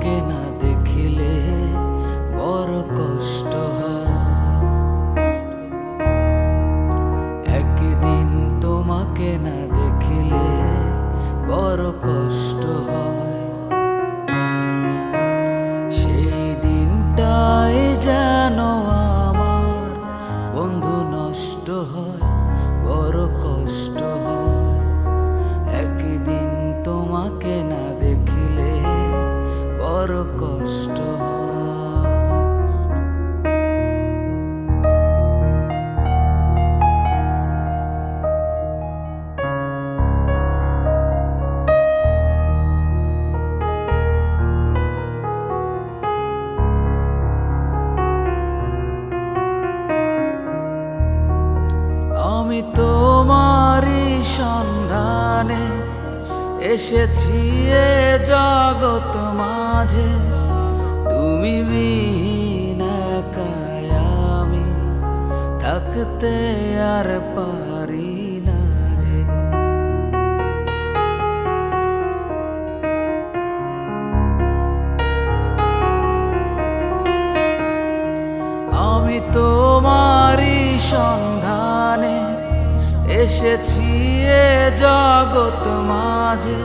তোমাকে না দেখিলে বড় কষ্ট হয়। একদিন তোমাকে না দেখিলে বড় কষ্ট হয়। সেই দিনটাই যেন আমার বন্ধু নষ্ট হয়, বড় কষ্ট হয়। একদিন তোমাকে না দেখিলে বড় কষ্ট হয়। আমি তোমারই সন্ধানে এসেছি এ জগৎ মাঝে, তুমি বিহীন একাই আমি থাকতে আর পারি না যে। আমি তোমারই সন্ধানে এসেছি এ জগৎ মাঝে,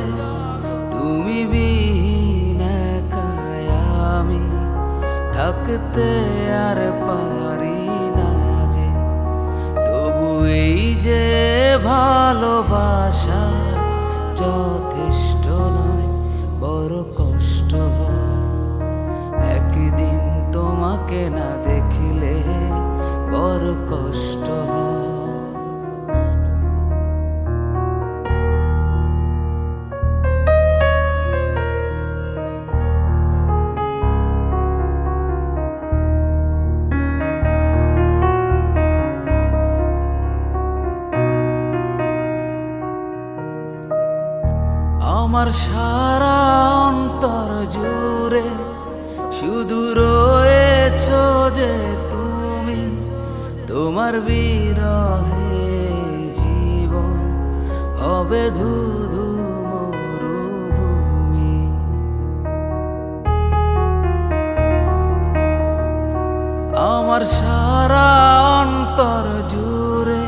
তুমি বিহীন একাই আমি থাকতে আর পারি না যে। তবু এই যে ভালোবাসা যথেষ্ট নয়, বড় কষ্ট হয়। একদিন তোমাকে না দেখিলে বড় কষ্ট হয়। আমার সারা অন্তর জুড়ে শুধু রয়েছো যে তুমি, তোমার বিরহে জীবন হবে ধুধু মরুভূমি। আমার সারা অন্তর জুড়ে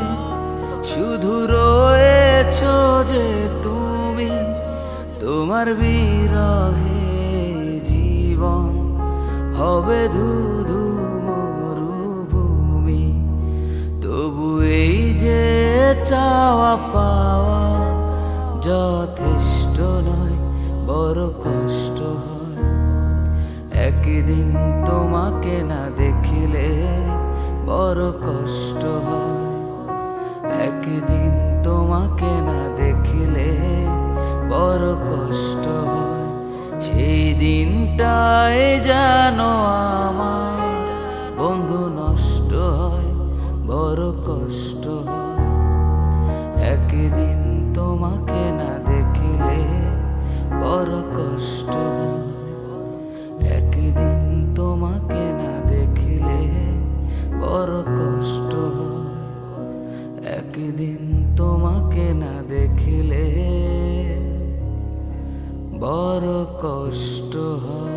শুধু রয়েছো যে তুমি, তোমার বিরহে জীবন হবে ধুধু মরুভূমি। তবু এই যে চাওয়া পাওয়া যথেষ্ট নয়, বড় কষ্ট হয়। একদিন তোমাকে না দেখিলে বড় কষ্ট হয়। একদিন তোমাকে না দেখিলে বড় কষ্ট হয়। সেই দিনটাই যেন আমার বন্ধু নষ্ট হয়, বড় কষ্ট হয়। একদিন তোমাকে না দেখিলে বড় কষ্ট হয়। একদিন তোমাকে না দেখিলে বড় কষ্ট হয়। একদিন তোমাকে না দেখিলে বড় কষ্ট হয়।